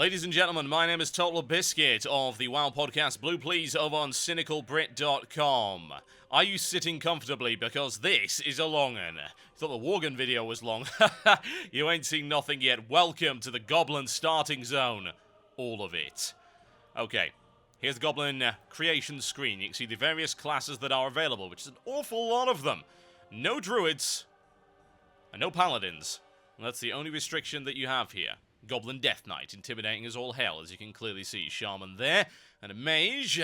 Ladies and gentlemen, my name is Totalbiscuit of the WoW podcast Blue Please over on cynicalbrit.com. Are you sitting comfortably? Because this is a long one. Thought the Worgen video was long. You ain't seen nothing yet. Welcome to the Goblin starting zone. All of it. Okay, here's the Goblin creation screen. You can see the various classes that are available, which is an awful lot of them. No druids, and no paladins. And that's the only restriction that you have here. Goblin Death Knight, intimidating as all hell, as you can clearly see. Shaman there, and a mage.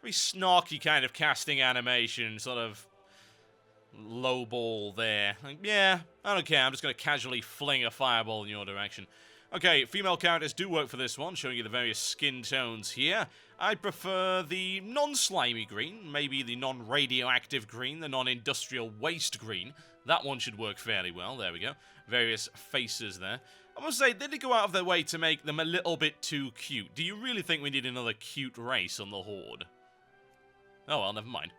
Very snarky kind of casting animation, sort of low ball there. Like, yeah, I don't care, I'm just going to casually fling a fireball in your direction. Okay, female characters do work for this one, showing you the various skin tones here. I prefer the non-slimy green, maybe the non-radioactive green, the non-industrial waste green. That one should work fairly well, there we go. Various faces there. I must say, they did go out of their way to make them a little bit too cute. Do you really think we need another cute race on the Horde? Oh well, never mind.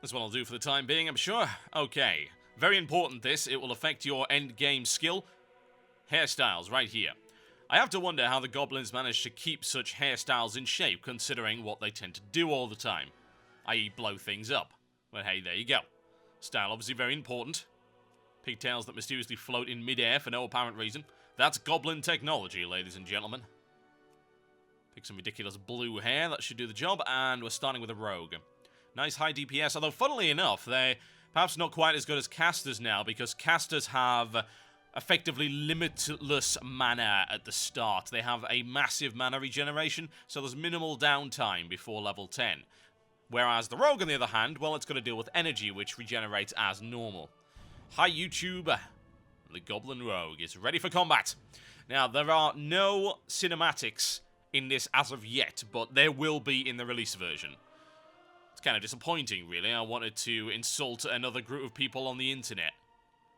That's what I'll do for the time being, I'm sure. Okay, very important this, it will affect your end-game skill. Hairstyles, right here. I have to wonder how the goblins manage to keep such hairstyles in shape, considering what they tend to do all the time, i.e. blow things up. But hey, there you go. Style obviously very important. Pigtails that mysteriously float in mid-air for no apparent reason. That's goblin technology, ladies and gentlemen. Pick some ridiculous blue hair, that should do the job, and we're starting with a rogue. Nice high DPS, although funnily enough, they're perhaps not quite as good as casters now, because casters have effectively limitless mana at the start. They have a massive mana regeneration, so there's minimal downtime before level 10. Whereas the rogue, on the other hand, well, it's got to deal with energy, which regenerates as normal. Hi, YouTube. The Goblin Rogue is ready for combat. Now, there are no cinematics in this as of yet, but there will be in the release version. It's kind of disappointing, really. I wanted to insult another group of people on the internet.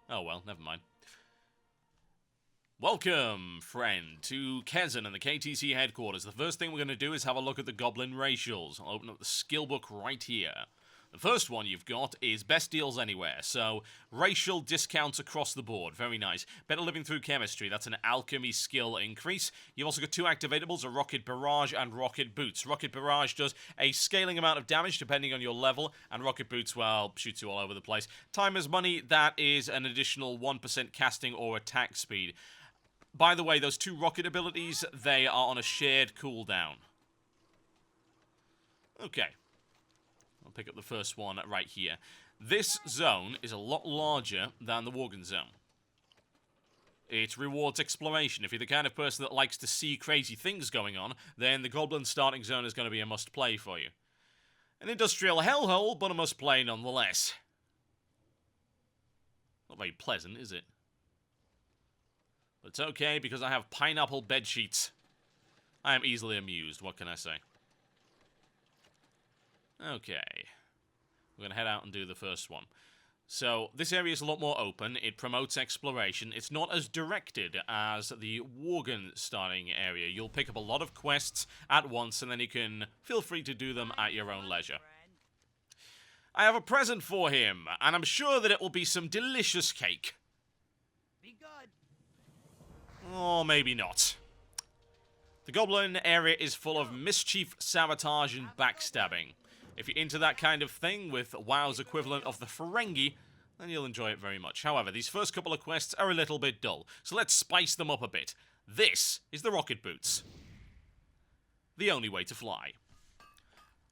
Oh, well, never mind. Welcome, friend, to Kezan and the KTC headquarters. The first thing we're going to do is have a look at the Goblin racials. I'll open up the skill book right here. The first one you've got is Best Deals Anywhere, so racial discounts across the board, very nice. Better Living Through Chemistry, that's an alchemy skill increase. You've also got two activatables, a Rocket Barrage and Rocket Boots. Rocket Barrage does a scaling amount of damage depending on your level, and Rocket Boots, well, shoots you all over the place. Time is money, that is an additional 1% casting or attack speed. By the way, those two rocket abilities, they are on a shared cooldown. Okay. I'll pick up the first one right here. This zone is a lot larger than the Worgen zone. It rewards exploration. If you're the kind of person that likes to see crazy things going on, then the Goblin starting zone is going to be a must-play for you. An industrial hellhole, but a must-play nonetheless. Not very pleasant, is it? But it's okay, because I have pineapple bedsheets. I am easily amused, what can I say? Okay. We're going to head out and do the first one. So, this area is a lot more open. It promotes exploration. It's not as directed as the Worgen starting area. You'll pick up a lot of quests at once, and then you can feel free to do them at your own leisure. I have a present for him, and I'm sure that it will be some delicious cake. Be good. Or maybe not. The Goblin area is full of mischief, sabotage, and backstabbing. If you're into that kind of thing with WoW's equivalent of the Ferengi, then you'll enjoy it very much. However, these first couple of quests are a little bit dull, so let's spice them up a bit. This is the Rocket Boots. The only way to fly.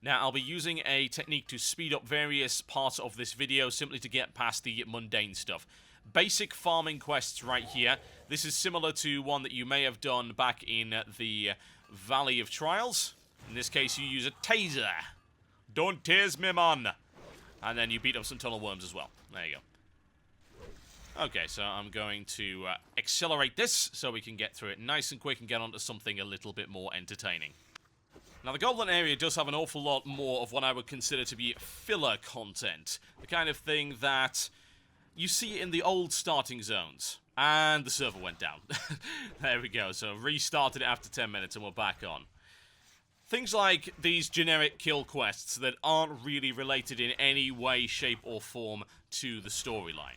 Now, I'll be using a technique to speed up various parts of this video simply to get past the mundane stuff. Basic farming quests right here. This is similar to one that you may have done back in the Valley of Trials. In this case, you use a taser. Don't tase me, man. And then you beat up some tunnel worms as well. There you go. Okay, so I'm going to accelerate this so we can get through it nice and quick and get onto something a little bit more entertaining. Now, the Goblin area does have an awful lot more of what I would consider to be filler content. The kind of thing that you see in the old starting zones. And the server went down. There we go. So restarted it after 10 minutes and we're back on. Things like these generic kill quests that aren't really related in any way, shape, or form to the storyline.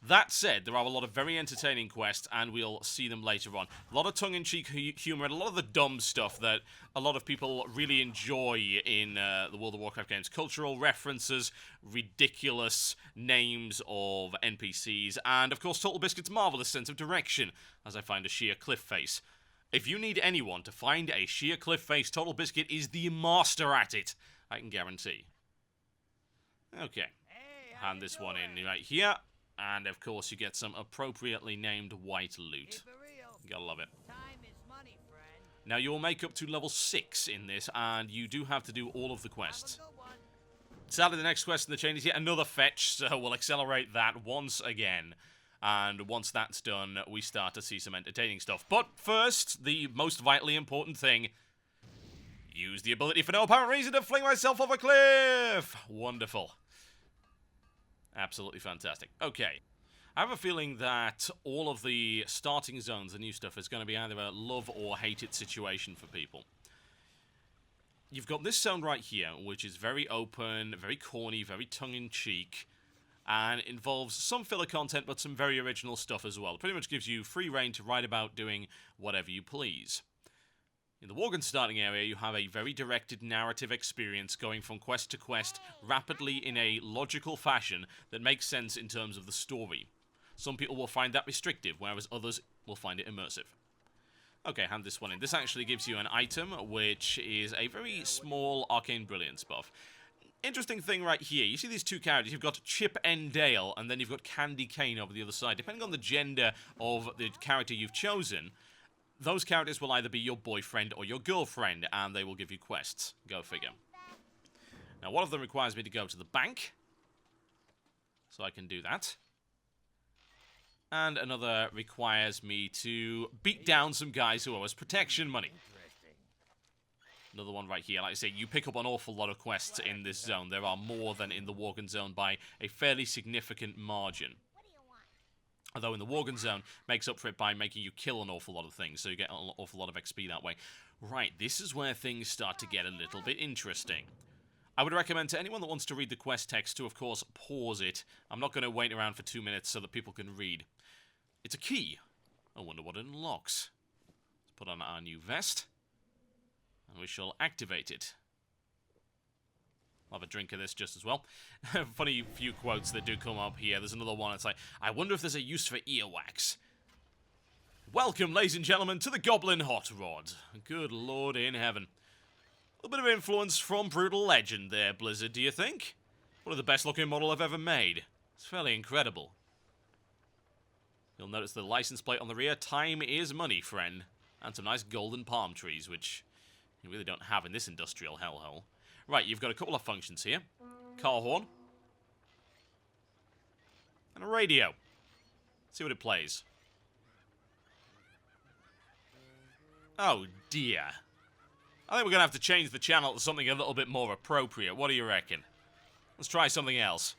That said, there are a lot of very entertaining quests, and we'll see them later on. A lot of tongue-in-cheek humor and a lot of the dumb stuff that a lot of people really enjoy in the World of Warcraft games. Cultural references, ridiculous names of NPCs, and of course Totalbiscuit's marvelous sense of direction, as I find a sheer cliff face. If you need anyone to find a sheer cliff face, Totalbiscuit is the master at it, I can guarantee. Okay, hand this one in right here. And, of course, you get some appropriately named white loot. You gotta love it. Time is money, friend. Now, you'll make up to level 6 in this, and you do have to do all of the quests. Have a good one. Sadly, the next quest in the chain is yet another fetch, so we'll accelerate that once again. And once that's done, we start to see some entertaining stuff. But first, the most vitally important thing. Use the ability for no apparent reason to fling myself off a cliff! Wonderful. Absolutely fantastic. Okay. I have a feeling that all of the starting zones, the new stuff, is going to be either a love or hate it situation for people. You've got this zone right here, which is very open, very corny, very tongue-in-cheek, and involves some filler content, but some very original stuff as well. It pretty much gives you free reign to write about doing whatever you please. In the Worgen starting area, you have a very directed narrative experience going from quest to quest rapidly in a logical fashion that makes sense in terms of the story. Some people will find that restrictive, whereas others will find it immersive. Okay, hand this one in. This actually gives you an item, which is a very small Arcane Brilliance buff. Interesting thing right here, you see these two characters, you've got Chip and Dale, and then you've got Candy Cane over the other side. Depending on the gender of the character you've chosen, those characters will either be your boyfriend or your girlfriend, and they will give you quests. Go figure. Now, one of them requires me to go to the bank, so I can do that. And another requires me to beat down some guys who owe us protection money. Another one right here. Like I say, you pick up an awful lot of quests in this zone. There are more than in the Worgen zone by a fairly significant margin. Although in the Worgen zone, makes up for it by making you kill an awful lot of things, so you get an awful lot of XP that way. Right, this is where things start to get a little bit interesting. I would recommend to anyone that wants to read the quest text to, of course, pause it. I'm not going to wait around for 2 minutes so that people can read. It's a key. I wonder what it unlocks. Let's put on our new vest, and we shall activate it. I'll have a drink of this just as well. Funny few quotes that do come up here. There's another one. It's like, I wonder if there's a use for earwax. Welcome, ladies and gentlemen, to the Goblin Hot Rod. Good Lord in heaven. A little bit of influence from Brutal Legend there, Blizzard, do you think? One of the best looking model I've ever made. It's fairly incredible. You'll notice the license plate on the rear. Time is money, friend. And some nice golden palm trees, which you really don't have in this industrial hellhole. Right, you've got a couple of functions here. Car horn. And a radio. Let's see what it plays. Oh, dear. I think we're going to have to change the channel to something a little bit more appropriate. What do you reckon? Let's try something else.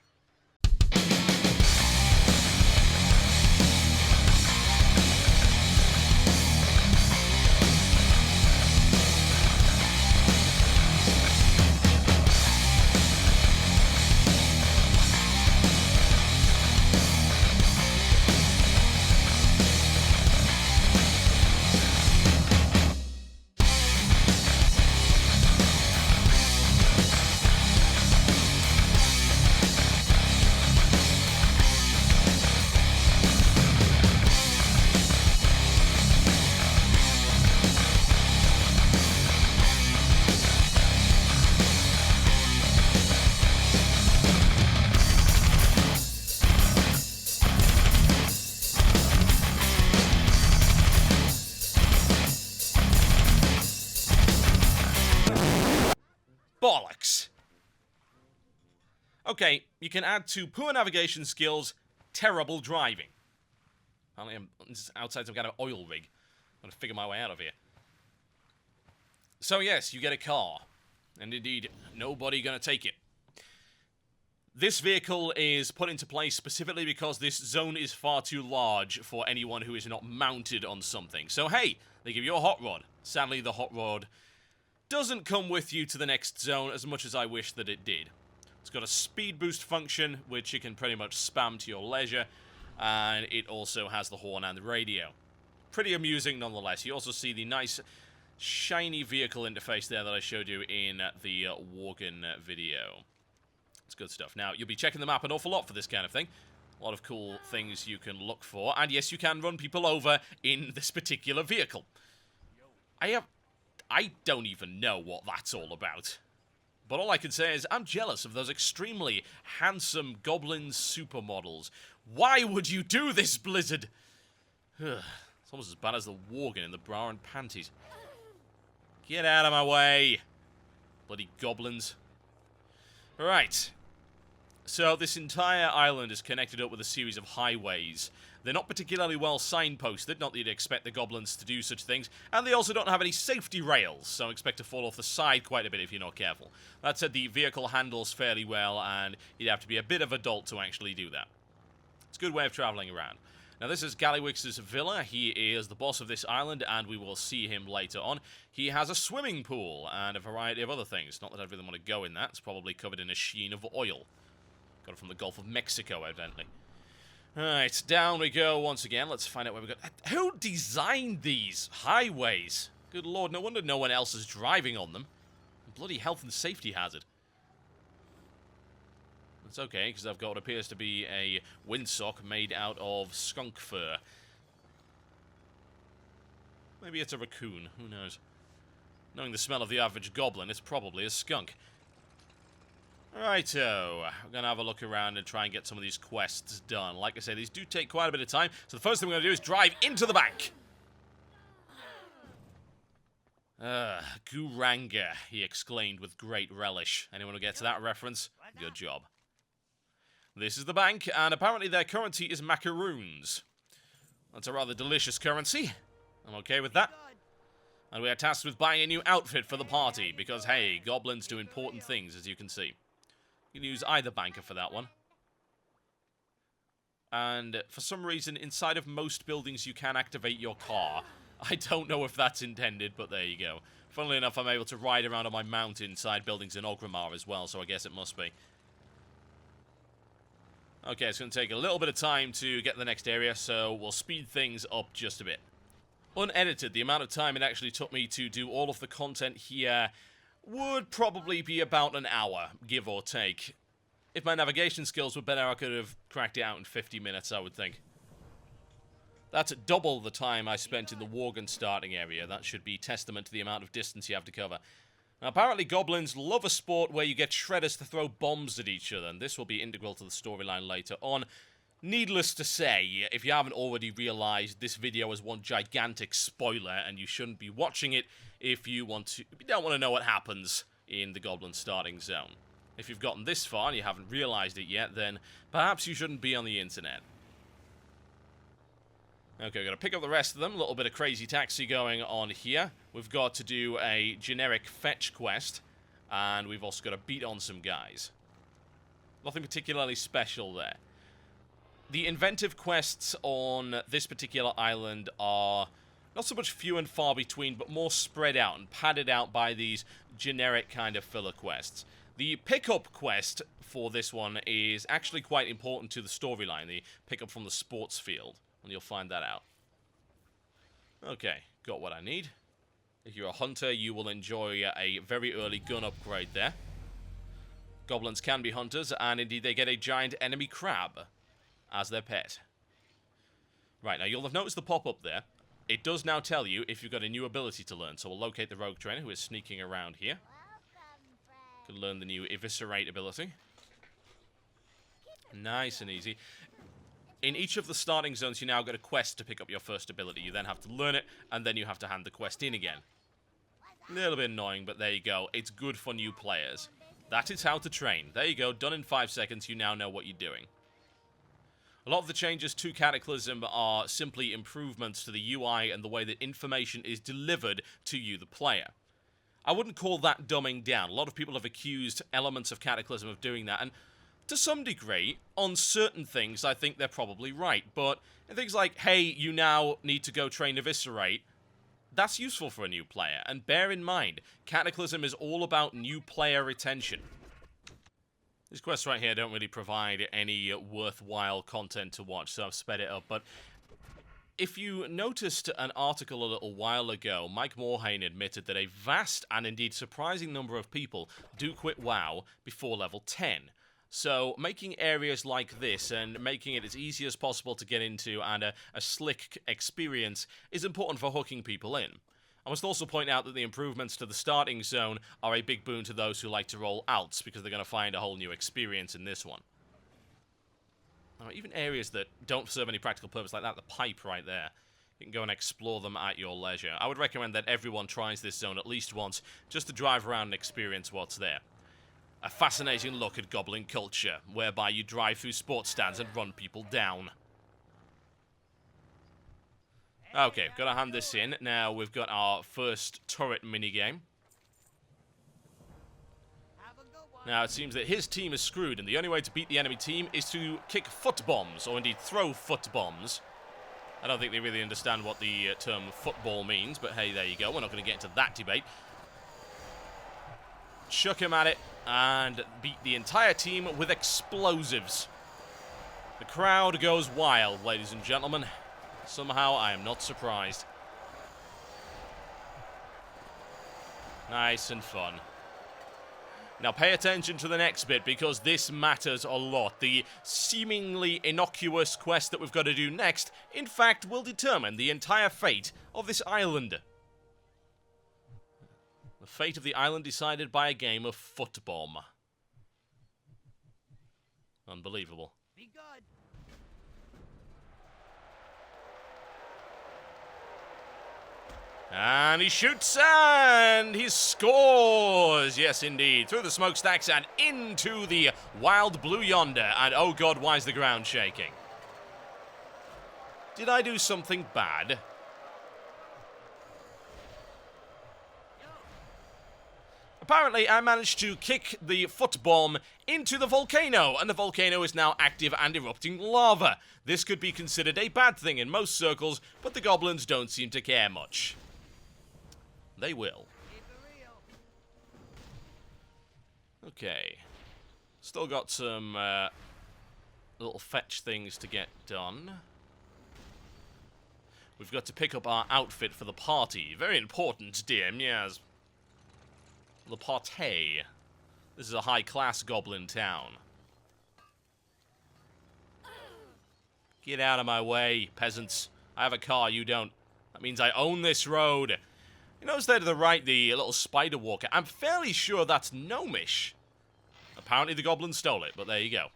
Bollocks. Okay, you can add to poor navigation skills, terrible driving. Apparently I'm outside some kind of oil rig. I'm gonna figure my way out of here. So yes, you get a car. And indeed, nobody gonna take it. This vehicle is put into place specifically because this zone is far too large for anyone who is not mounted on something. So hey, they give you a hot rod. Sadly, the hot rod doesn't come with you to the next zone as much as I wish that it did. It's got a speed boost function, which you can pretty much spam to your leisure, and it also has the horn and the radio. Pretty amusing nonetheless. You also see the nice shiny vehicle interface there that I showed you in the Worgen video. It's good stuff. Now, you'll be checking the map an awful lot for this kind of thing. A lot of cool things you can look for. And yes, you can run people over in this particular vehicle. I don't even know what that's all about. But all I can say is I'm jealous of those extremely handsome Goblin supermodels. Why would you do this, Blizzard? It's almost as bad as the Worgen in the bra and panties. Get out of my way. Bloody goblins. Right. So this entire island is connected up with a series of highways. They're not particularly well signposted, not that you'd expect the goblins to do such things, and they also don't have any safety rails, so expect to fall off the side quite a bit if you're not careful. That said, the vehicle handles fairly well, and you'd have to be a bit of a dolt to actually do that. It's a good way of travelling around. Now this is Gallywix's villa. He is the boss of this island, and we will see him later on. He has a swimming pool, and a variety of other things. Not that I really want to go in that, it's probably covered in a sheen of oil. Got it from the Gulf of Mexico, evidently. Alright, down we go once again. Let's find out where we go. Who designed these highways? Good lord, no wonder no one else is driving on them. Bloody health and safety hazard. It's okay, because I've got what appears to be a windsock made out of skunk fur. Maybe it's a raccoon, who knows. Knowing the smell of the average goblin, it's probably a skunk. Righto, we're going to have a look around and try and get some of these quests done. Like I say, these do take quite a bit of time, so the first thing we're going to do is drive into the bank. Guranga, he exclaimed with great relish. Anyone who gets that reference? Good job. This is the bank, and apparently their currency is macaroons. That's a rather delicious currency. I'm okay with that. And we are tasked with buying a new outfit for the party, because, hey, goblins do important things, as you can see. You can use either banker for that one. And for some reason, inside of most buildings, you can activate your car. I don't know if that's intended, but there you go. Funnily enough, I'm able to ride around on my mount inside buildings in Orgrimmar as well, so I guess it must be. Okay, it's going to take a little bit of time to get to the next area, so we'll speed things up just a bit. Unedited, the amount of time it actually took me to do all of the content here would probably be about an hour, give or take. If my navigation skills were better, I could have cracked it out in 50 minutes, I would think. That's double the time I spent in the Worgen starting area. That should be testament to the amount of distance you have to cover. Now, apparently goblins love a sport where you get shredders to throw bombs at each other, and this will be integral to the storyline later on. Needless to say, if you haven't already realized, this video is one gigantic spoiler, and you shouldn't be watching it if you don't want to know what happens in the Goblin starting zone. If you've gotten this far and you haven't realized it yet, then perhaps you shouldn't be on the internet. Okay, we're going to pick up the rest of them. A little bit of crazy taxi going on here. We've got to do a generic fetch quest, and we've also got to beat on some guys. Nothing particularly special there. The inventive quests on this particular island are not so much few and far between, but more spread out and padded out by these generic kind of filler quests. The pickup quest for this one is actually quite important to the storyline, the pickup from the sports field, and you'll find that out. Okay, got what I need. If you're a hunter, you will enjoy a very early gun upgrade there. Goblins can be hunters, and indeed they get a giant enemy crab as their pet. Right, now you'll have noticed the pop-up there. It does now tell you if you've got a new ability to learn, so we'll locate the rogue trainer who is sneaking around here. Can learn the new Eviscerate ability. Nice and easy. In each of the starting zones, you now get a quest to pick up your first ability. You then have to learn it, and then you have to hand the quest in again. A little bit annoying, but there you go. It's good for new players. That is how to train. There you go, done in 5 seconds, you now know what you're doing. A lot of the changes to Cataclysm are simply improvements to the UI and the way that information is delivered to you, the player. I wouldn't call that dumbing down. A lot of people have accused elements of Cataclysm of doing that, and to some degree, on certain things, I think they're probably right. But in things like, hey, you now need to go train Eviscerate, that's useful for a new player. And bear in mind, Cataclysm is all about new player retention. These quests right here don't really provide any worthwhile content to watch, so I've sped it up. But if you noticed an article a little while ago, Mike Morhaime admitted that a vast and indeed surprising number of people do quit WoW before level 10. So making areas like this and making it as easy as possible to get into and a slick experience is important for hooking people in. I must also point out that the improvements to the starting zone are a big boon to those who like to roll alts, because they're going to find a whole new experience in this one. Even areas that don't serve any practical purpose like that, the pipe right there, you can go and explore them at your leisure. I would recommend that everyone tries this zone at least once, just to drive around and experience what's there. A fascinating look at Goblin culture, whereby you drive through sports stands and run people down. Okay, gotta hand this in. Now we've got our first turret minigame. Now it seems that his team is screwed, and the only way to beat the enemy team is to kick foot bombs, or indeed throw foot bombs. I don't think they really understand what the term football means, but hey, there you go. We're not going to get into that debate. Chuck him at it, and beat the entire team with explosives. The crowd goes wild, ladies and gentlemen. Somehow, I am not surprised. Nice and fun. Now pay attention to the next bit, because this matters a lot. The seemingly innocuous quest that we've got to do next, in fact, will determine the entire fate of this island. The fate of the island decided by a game of footbomb. Unbelievable. Be good. And he shoots, and he scores! Yes, indeed. Through the smokestacks and into the wild blue yonder. And oh god, why is the ground shaking? Did I do something bad? Apparently, I managed to kick the foot bomb into the volcano, and the volcano is now active and erupting lava. This could be considered a bad thing in most circles, but the goblins don't seem to care much. They will. Okay. Still got some little fetch things to get done. We've got to pick up our outfit for the party. Very important, DM, yes. The party. This is a high-class goblin town. Get out of my way, peasants. I have a car, you don't. That means I own this road. You notice there to the right, the little spider walker. I'm fairly sure that's gnomish. Apparently the goblin stole it, but there you go.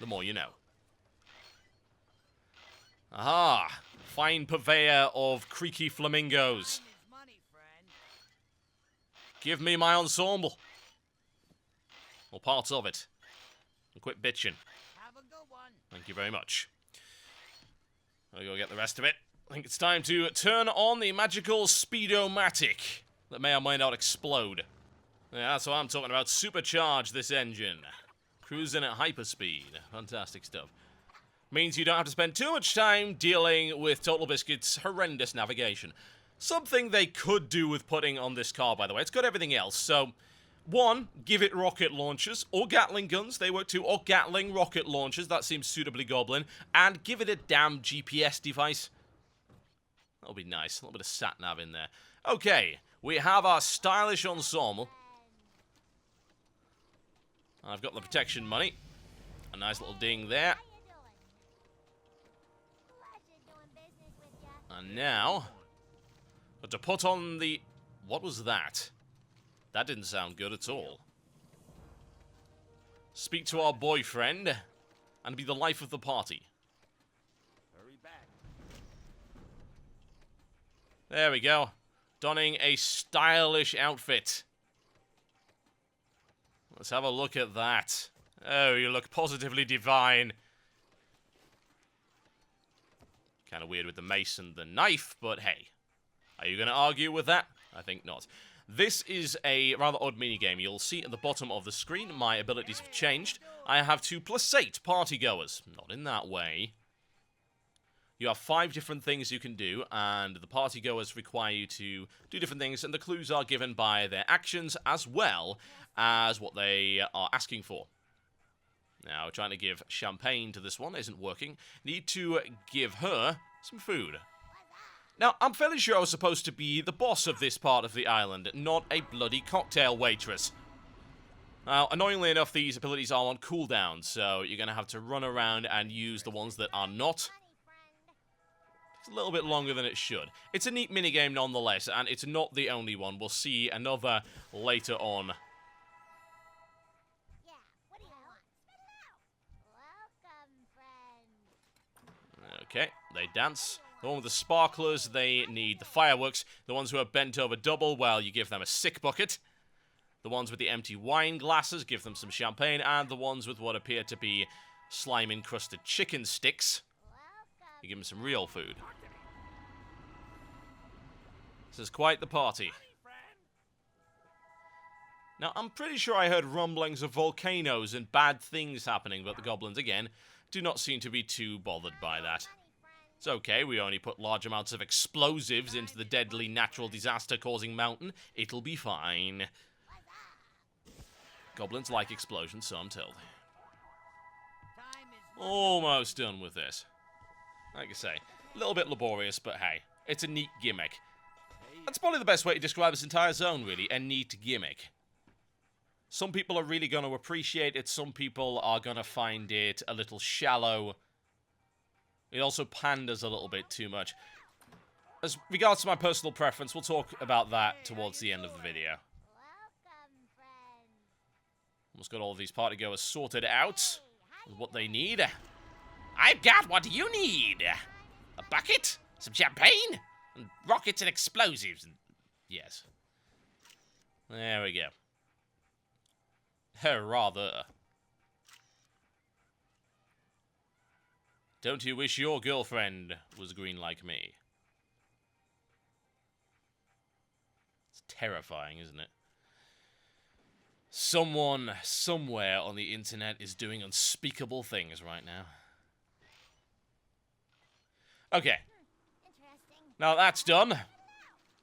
The more you know. Aha! Fine purveyor of creaky flamingos. Give me my ensemble. Or parts of it. And quit bitching. Have a good one. Thank you very much. I'll go get the rest of it. I think it's time to turn on the magical speedomatic that may or may not explode. Yeah, that's what I'm talking about. Supercharge this engine. Cruising at hyperspeed. Fantastic stuff. Means you don't have to spend too much time dealing with Totalbiscuit's horrendous navigation. Something they could do with putting on this car, by the way. It's got everything else. So, one, give it rocket launchers or Gatling guns. They work too. Or Gatling rocket launchers. That seems suitably goblin. And give it a damn GPS device. That'll be nice. A little bit of sat-nav in there. Okay, we have our stylish ensemble. I've got the protection money. A nice little ding there. And now, but to put on the... What was that? That didn't sound good at all. Speak to our boyfriend and be the life of the party. There we go. Donning a stylish outfit. Let's have a look at that. Oh, you look positively divine. Kind of weird with the mace and the knife, but hey. Are you going to argue with that? I think not. This is a rather odd minigame. You'll see at the bottom of the screen my abilities have changed. I have 2 + 8 partygoers. Not in that way. You have 5 different things you can do, and the partygoers require you to do different things, and the clues are given by their actions as well as what they are asking for. Now, trying to give champagne to this one isn't working. Need to give her some food. Now, I'm fairly sure I was supposed to be the boss of this part of the island, not a bloody cocktail waitress. Now, annoyingly enough, these abilities are on cooldown, so you're going to have to run around and use the ones that are not. It's a little bit longer than it should. It's a neat minigame nonetheless, and it's not the only one. We'll see another later on. Okay, they dance. The one with the sparklers, they need the fireworks. The ones who are bent over double, well, you give them a sick bucket. The ones with the empty wine glasses, give them some champagne. And the ones with what appear to be slime-encrusted chicken sticks, you give them some real food. This is quite the party. Now, I'm pretty sure I heard rumblings of volcanoes and bad things happening, but the goblins, again, do not seem to be too bothered by that. It's okay, we only put large amounts of explosives into the deadly natural disaster-causing mountain. It'll be fine. Goblins like explosions, so I'm told. Almost done with this. Like I say, a little bit laborious, but hey, it's a neat gimmick. That's probably the best way to describe this entire zone, really, a neat gimmick. Some people are really going to appreciate it, some people are going to find it a little shallow. It also panders a little bit too much. As regards to my personal preference, we'll talk about that towards the end of the video. Almost got all of these partygoers sorted out with what they need. I've got what you need. A bucket, some champagne, and rockets and explosives. Yes. There we go. Rather. Don't you wish your girlfriend was green like me? It's terrifying, isn't it? Someone, somewhere on the internet is doing unspeakable things right now. Okay. Now that's done.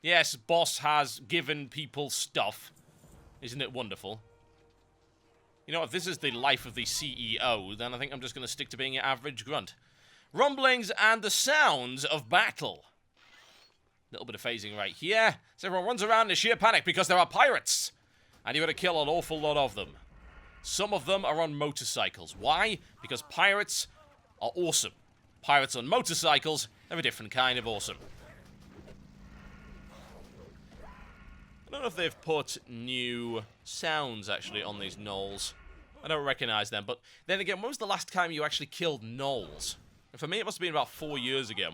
Yes, boss has given people stuff. Isn't it wonderful? You know, if this is the life of the CEO, then I think I'm just going to stick to being an average grunt. Rumblings and the sounds of battle. A little bit of phasing right here. So everyone runs around in sheer panic because there are pirates. And you've got to kill an awful lot of them. Some of them are on motorcycles. Why? Because pirates are awesome. Pirates on motorcycles, they're a different kind of awesome. I don't know if they've put new sounds, actually, on these gnolls. I don't recognize them, but then again, when was the last time you actually killed gnolls? And for me, it must have been about 4 years ago.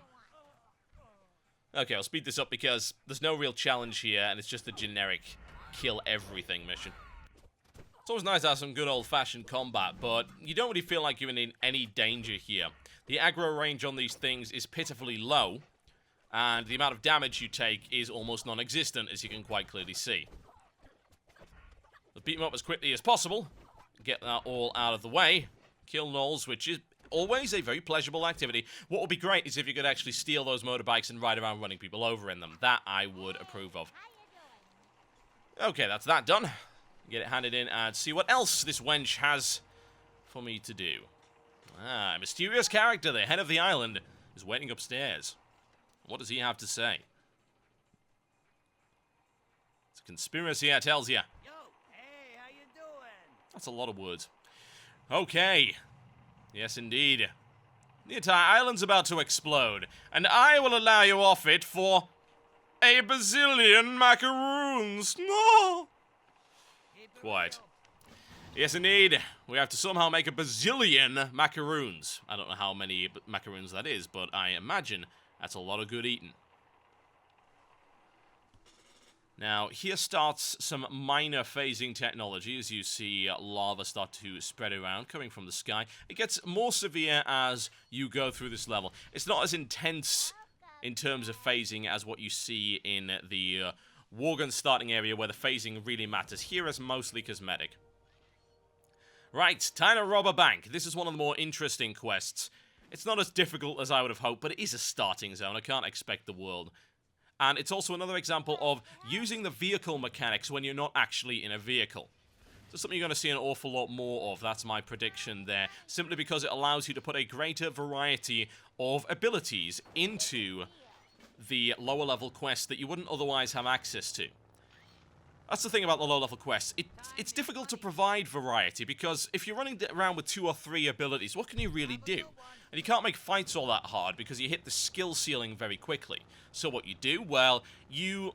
Okay, I'll speed this up because there's no real challenge here, and it's just a generic kill everything mission. It's always nice to have some good old-fashioned combat, but you don't really feel like you're in any danger here. The aggro range on these things is pitifully low, and the amount of damage you take is almost non-existent, as you can quite clearly see. Let's beat them up as quickly as possible, get that all out of the way, kill gnolls, which is always a very pleasurable activity. What would be great is if you could actually steal those motorbikes and ride around running people over in them. That I would approve of. Okay, that's that done. Get it handed in and see what else this wench has for me to do. Ah, a mysterious character, the head of the island, is waiting upstairs. What does he have to say? It's a conspiracy, I tells ya. Yo, hey, how you doing? That's a lot of words. Okay. Yes, indeed. The entire island's about to explode, and I will allow you off it for a bazillion macaroons. No! Quite. Yes, indeed. We have to somehow make a bazillion macaroons. I don't know how many macaroons that is, but I imagine that's a lot of good eating. Now, here starts some minor phasing technology as you see lava start to spread around, coming from the sky. It gets more severe as you go through this level. It's not as intense in terms of phasing as what you see in the Worgen starting area where the phasing really matters. Here is mostly cosmetic. Right, time to rob a bank. This is one of the more interesting quests. It's not as difficult as I would have hoped, but it is a starting zone. I can't expect the world. And it's also another example of using the vehicle mechanics when you're not actually in a vehicle. It's something you're going to see an awful lot more of. That's my prediction there. Simply because it allows you to put a greater variety of abilities into the lower level quests that you wouldn't otherwise have access to. That's the thing about the low-level quests. It's difficult to provide variety, because if you're running around with 2 or 3 abilities, what can you really do? And you can't make fights all that hard, because you hit the skill ceiling very quickly. So what you do, well, you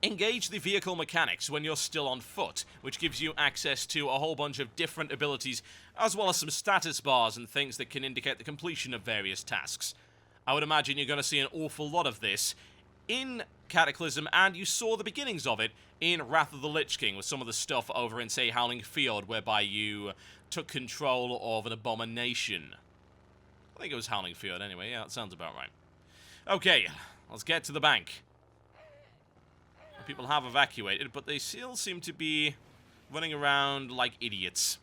engage the vehicle mechanics when you're still on foot, which gives you access to a whole bunch of different abilities, as well as some status bars and things that can indicate the completion of various tasks. I would imagine you're going to see an awful lot of this in Cataclysm, and you saw the beginnings of it in Wrath of the Lich King, with some of the stuff over in, say, Howling Fjord, whereby you took control of an abomination. I think it was Howling Fjord anyway, yeah, that sounds about right. Okay, let's get to the bank. People have evacuated, but they still seem to be running around like idiots.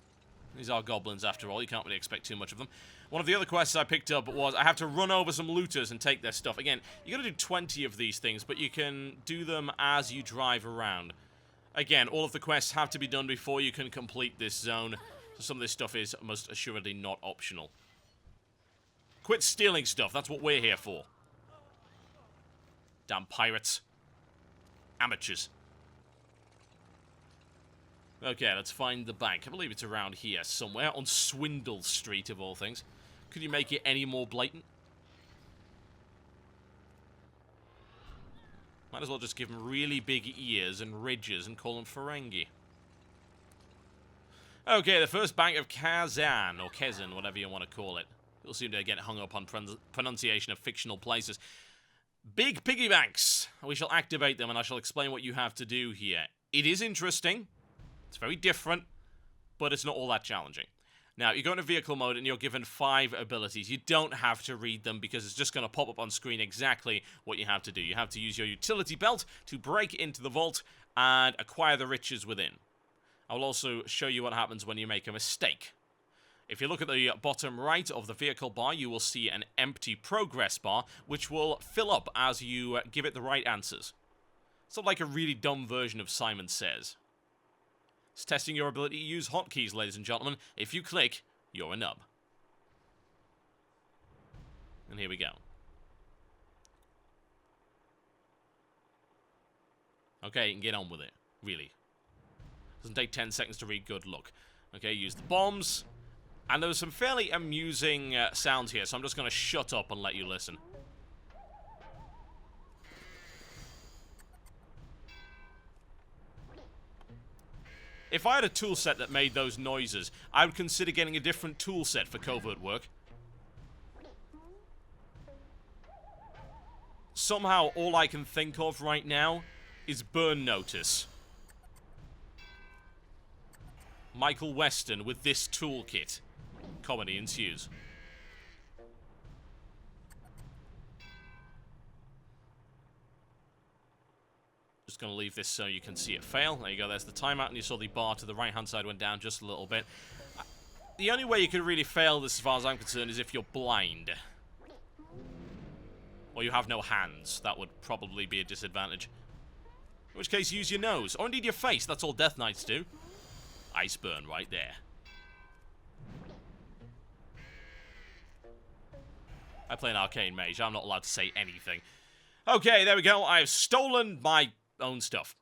These are goblins, after all, you can't really expect too much of them. One of the other quests I picked up was I have to run over some looters and take their stuff. Again, you gotta do 20 of these things, but you can do them as you drive around. Again, all of the quests have to be done before you can complete this zone, so some of this stuff is most assuredly not optional. Quit stealing stuff, that's what we're here for. Damn pirates. Amateurs. Okay, let's find the bank. I believe it's around here somewhere, on Swindle Street of all things. Could you make it any more blatant? Might as well just give them really big ears and ridges and call them Ferengi. Okay, the first bank of Kezan, or Kezan, whatever you want to call it. People seem to get hung up on pronunciation of fictional places. Big piggy banks. We shall activate them, and I shall explain what you have to do here. It is interesting. It's very different, but it's not all that challenging. Now, you go into vehicle mode and you're given 5 abilities. You don't have to read them because it's just going to pop up on screen exactly what you have to do. You have to use your utility belt to break into the vault and acquire the riches within. I will also show you what happens when you make a mistake. If you look at the bottom right of the vehicle bar, you will see an empty progress bar, which will fill up as you give it the right answers. Sort of like a really dumb version of Simon Says. It's testing your ability to use hotkeys, ladies and gentlemen. If you click, you're a nub. And here we go. Okay, you can get on with it. Really. Doesn't take 10 seconds to read good luck. Okay, use the bombs. And there was some fairly amusing sounds here, so I'm just going to shut up and let you listen. If I had a tool set that made those noises, I would consider getting a different tool set for covert work. Somehow, all I can think of right now is Burn Notice. Michael Weston with this toolkit. Comedy ensues. Just going to leave this so you can see it fail. There you go, there's the timeout, and you saw the bar to the right-hand side went down just a little bit. The only way you could really fail this, as far as I'm concerned, is if you're blind. Or you have no hands. That would probably be a disadvantage. In which case, use your nose. Or indeed your face. That's all Death Knights do. Ice burn right there. I play an arcane mage. I'm not allowed to say anything. Okay, there we go. I've stolen my own stuff.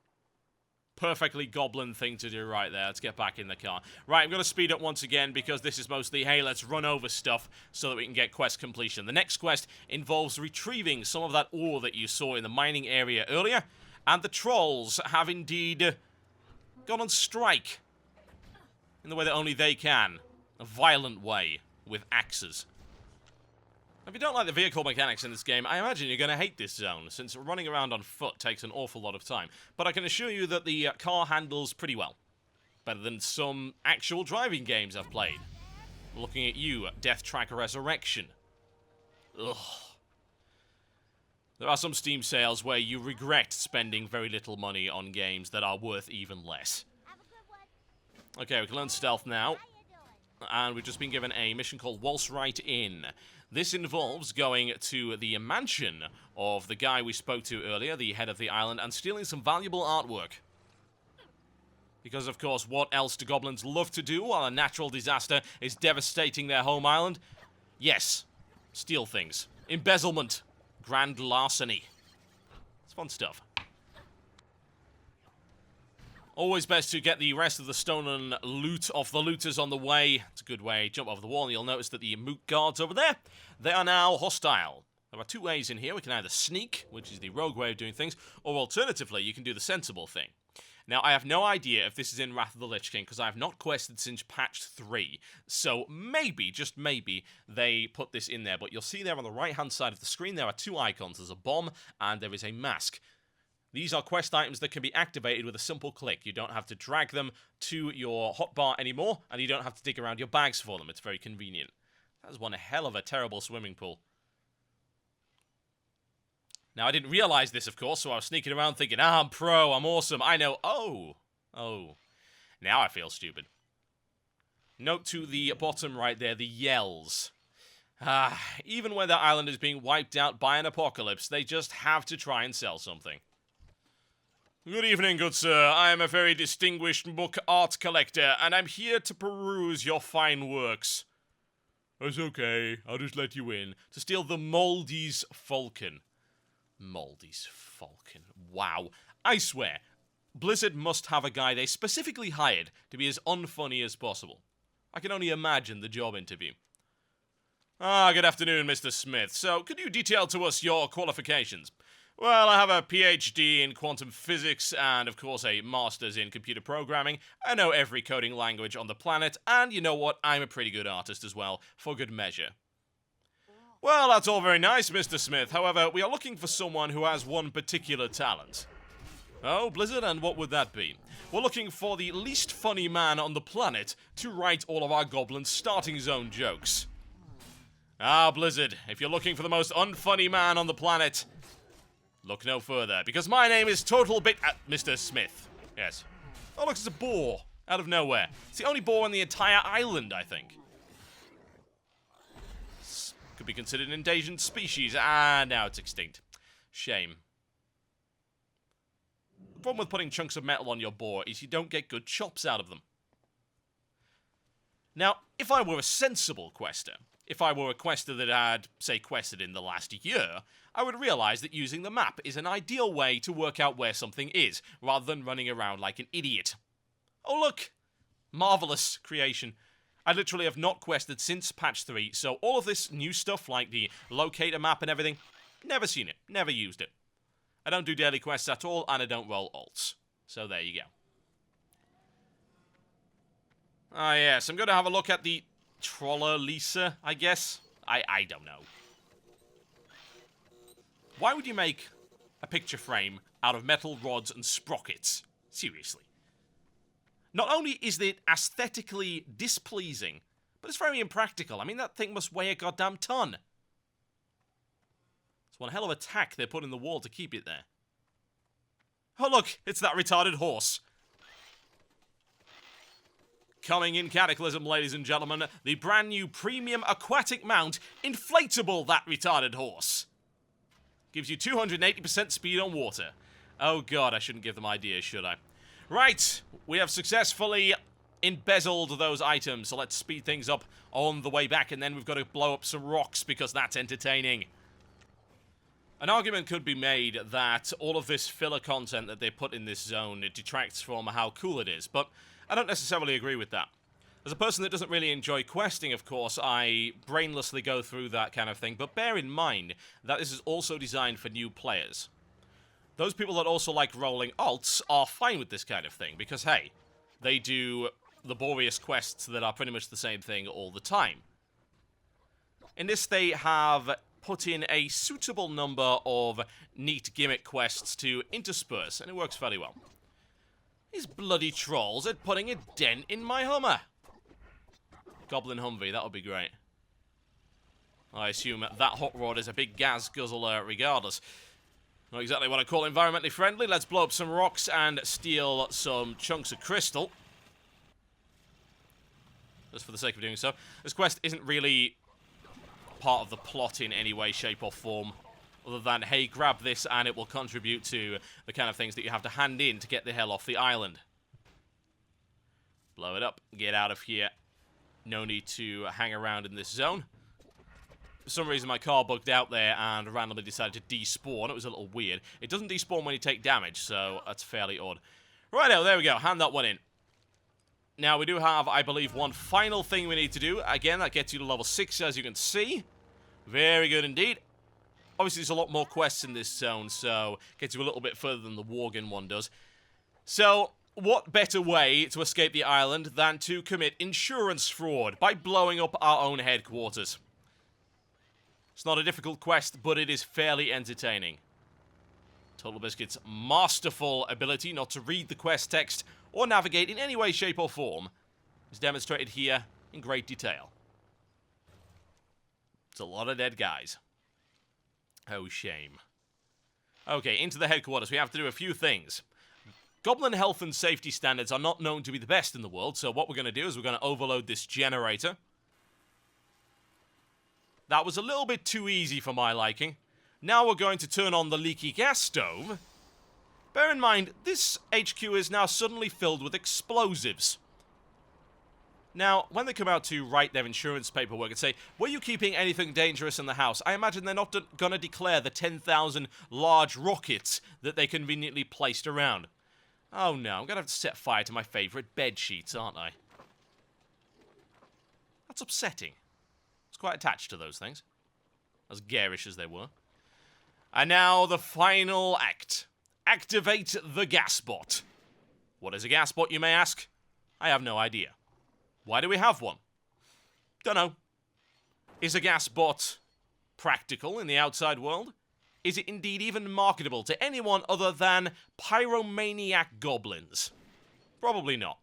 Perfectly goblin thing to do right there. Let's get back in the car. Right, I'm going to speed up once again because this is mostly, hey, let's run over stuff so that we can get quest completion. The next quest involves retrieving some of that ore that you saw in the mining area earlier, and the trolls have indeed gone on strike in the way that only they can. A violent way, with axes. If you don't like the vehicle mechanics in this game, I imagine you're going to hate this zone, since running around on foot takes an awful lot of time. But I can assure you that the car handles pretty well. Better than some actual driving games I've played. Looking at you, Death Track Resurrection. Ugh. There are some Steam sales where you regret spending very little money on games that are worth even less. Okay, we can learn stealth now. And we've just been given a mission called Waltz Right In. This involves going to the mansion of the guy we spoke to earlier, the head of the island, and stealing some valuable artwork. Because, of course, what else do goblins love to do while a natural disaster is devastating their home island? Yes, steal things. Embezzlement. Grand larceny. It's fun stuff. Always best to get the rest of the stolen loot off the looters on the way. It's a good way. Jump over the wall and you'll notice that the moot guards over there, they are now hostile. There are two ways in here. We can either sneak, which is the rogue way of doing things, or alternatively, you can do the sensible thing. Now, I have no idea if this is in Wrath of the Lich King, because I have not quested since patch 3. So maybe, just maybe, they put this in there. But you'll see there on the right-hand side of the screen, there are two icons. There's a bomb, and there is a mask. These are quest items that can be activated with a simple click. You don't have to drag them to your hotbar anymore, and you don't have to dig around your bags for them. It's very convenient. That's one hell of a terrible swimming pool. Now, I didn't realize this, of course, so I was sneaking around thinking, I'm pro, I'm awesome, I know. Oh. Now I feel stupid. Note to the bottom right there, the yells. Even when their island is being wiped out by an apocalypse, they just have to try and sell something. Good evening, good sir. I am a very distinguished book art collector, and I'm here to peruse your fine works. That's okay, I'll just let you in. To steal the Maltese Falcon. Maltese Falcon. Wow. I swear, Blizzard must have a guy they specifically hired to be as unfunny as possible. I can only imagine the job interview. Good afternoon, Mr. Smith. So, could you detail to us your qualifications? Well, I have a PhD in quantum physics and, of course, a master's in computer programming. I know every coding language on the planet, and you know what? I'm a pretty good artist as well, for good measure. Well, that's all very nice, Mr. Smith. However, we are looking for someone who has one particular talent. Oh, Blizzard, and what would that be? We're looking for the least funny man on the planet to write all of our Goblin starting zone jokes. Blizzard, if you're looking for the most unfunny man on the planet, look no further, because my name is Mr. Smith. Yes. Oh, look, it's a boar. Out of nowhere. It's the only boar on the entire island, I think. Could be considered an endangered species. Now it's extinct. Shame. The problem with putting chunks of metal on your boar is you don't get good chops out of them. Now, if I were a sensible quester, if I were a quester that had, say, quested in the last year, I would realize that using the map is an ideal way to work out where something is, rather than running around like an idiot. Oh, look! Marvelous creation. I literally have not quested since patch 3, so all of this new stuff, like the locator map and everything, never seen it, never used it. I don't do daily quests at all, and I don't roll alts. So there you go. Yes, I'm going to have a look at the Troller Lisa, I guess. I don't know. Why would you make a picture frame out of metal rods and sprockets? Seriously. Not only is it aesthetically displeasing, but it's very impractical. I mean, that thing must weigh a goddamn ton. It's one hell of a tack they put in the wall to keep it there. Oh, look, it's that retarded horse. Coming in Cataclysm, ladies and gentlemen, the brand new premium aquatic mount, Inflatable That Retarded Horse. Gives you 280% speed on water. Oh god, I shouldn't give them ideas, should I? Right, we have successfully embezzled those items, so let's speed things up on the way back, and then we've got to blow up some rocks, because that's entertaining. An argument could be made that all of this filler content that they put in this zone, it detracts from how cool it is, but I don't necessarily agree with that. As a person that doesn't really enjoy questing, of course, I brainlessly go through that kind of thing, but bear in mind that this is also designed for new players. Those people that also like rolling alts are fine with this kind of thing, because, hey, they do laborious quests that are pretty much the same thing all the time. In this, they have put in a suitable number of neat gimmick quests to intersperse, and it works fairly well. These bloody trolls are putting a dent in my Hummer. Goblin Humvee, that would be great. I assume that hot rod is a big gas guzzler regardless. Not exactly what I call environmentally friendly. Let's blow up some rocks and steal some chunks of crystal. Just for the sake of doing so. This quest isn't really part of the plot in any way, shape or form. Other than, hey, grab this and it will contribute to the kind of things that you have to hand in to get the hell off the island. Blow it up. Get out of here. No need to hang around in this zone. For some reason, my car bugged out there and randomly decided to despawn. It was a little weird. It doesn't despawn when you take damage, so that's fairly odd. Righto, there we go. Hand that one in. Now, we do have, I believe, one final thing we need to do. Again, that gets you to level 6, as you can see. Very good indeed. Obviously, there's a lot more quests in this zone, so gets you a little bit further than the Worgen one does. So, what better way to escape the island than to commit insurance fraud by blowing up our own headquarters? It's not a difficult quest, but it is fairly entertaining. Totalbiscuit's masterful ability not to read the quest text or navigate in any way, shape, or form is demonstrated here in great detail. It's a lot of dead guys. Oh, shame. Okay, into the headquarters. We have to do a few things. Goblin health and safety standards are not known to be the best in the world, so what we're going to do is we're going to overload this generator. That was a little bit too easy for my liking. Now we're going to turn on the leaky gas stove. Bear in mind, this HQ is now suddenly filled with explosives. Now, when they come out to write their insurance paperwork and say, were you keeping anything dangerous in the house? I imagine they're not going to declare the 10,000 large rockets that they conveniently placed around. Oh no, I'm going to have to set fire to my favourite bed sheets, aren't I? That's upsetting. I was quite attached to those things, as garish as they were. And now the final act. Activate the gas bot. What is a gas bot, you may ask? I have no idea. Why do we have one? Dunno. Is a gas bot practical in the outside world? Is it indeed even marketable to anyone other than pyromaniac goblins? Probably not.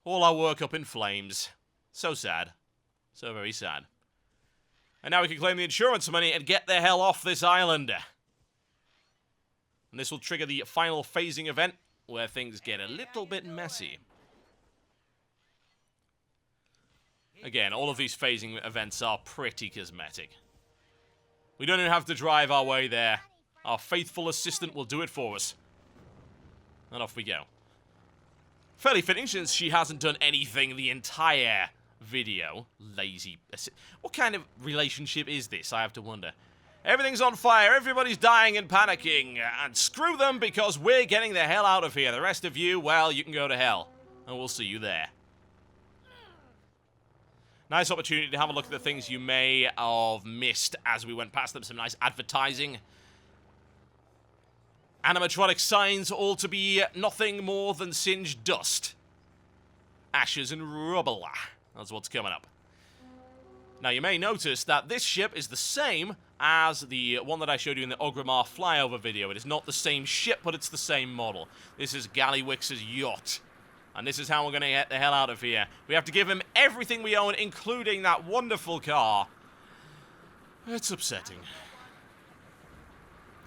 All our work up in flames. So sad. So very sad. And now we can claim the insurance money and get the hell off this island. And this will trigger the final phasing event, where things get a little bit messy. Again, all of these phasing events are pretty cosmetic. We don't even have to drive our way there. Our faithful assistant will do it for us. And off we go. Fairly fitting, since she hasn't done anything the entire video. Lazy. What kind of relationship is this, I have to wonder. Everything's on fire, everybody's dying and panicking, and screw them because we're getting the hell out of here. The rest of you, well, you can go to hell, and we'll see you there. Nice opportunity to have a look at the things you may have missed as we went past them. Some nice advertising. Animatronic signs, all to be nothing more than singed dust. Ashes and rubble. That's what's coming up. Now, you may notice that this ship is the same as the one that I showed you in the Ogrimmar flyover video. It is not the same ship, but it's the same model. This is Gallywix's yacht. And this is how we're going to get the hell out of here. We have to give him everything we own, including that wonderful car. It's upsetting.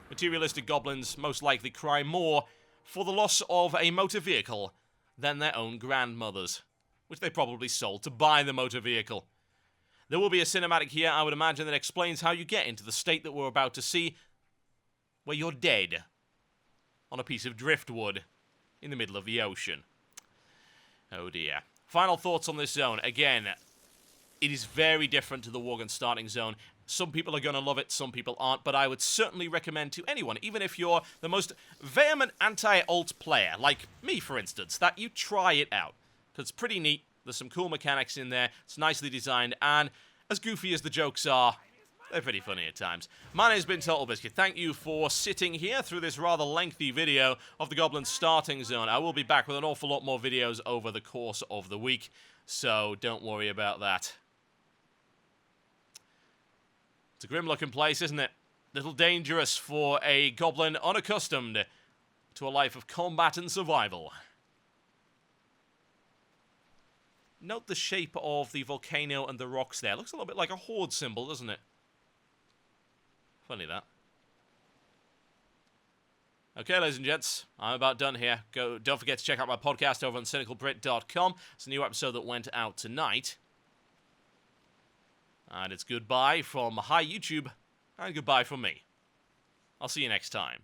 Materialistic goblins most likely cry more for the loss of a motor vehicle than their own grandmothers, which they probably sold to buy the motor vehicle. There will be a cinematic here, I would imagine, that explains how you get into the state that we're about to see, where you're dead on a piece of driftwood in the middle of the ocean. Oh dear. Final thoughts on this zone. Again, it is very different to the Worgen starting zone. Some people are going to love it, some people aren't, but I would certainly recommend to anyone, even if you're the most vehement anti-alt player, like me, for instance, that you try it out. Because it's pretty neat. There's some cool mechanics in there. It's nicely designed, and as goofy as the jokes are, they're pretty funny at times. My name's been Totalbiscuit. Thank you for sitting here through this rather lengthy video of the Goblin starting zone. I will be back with an awful lot more videos over the course of the week, so don't worry about that. It's a grim-looking place, isn't it? Little dangerous for a goblin unaccustomed to a life of combat and survival. Note the shape of the volcano and the rocks there. Looks a little bit like a horde symbol, doesn't it? Funny that. Okay, ladies and gents, I'm about done here. Don't forget to check out my podcast over on cynicalbrit.com. It's a new episode that went out tonight. And it's goodbye from Hi YouTube, and goodbye from me. I'll see you next time.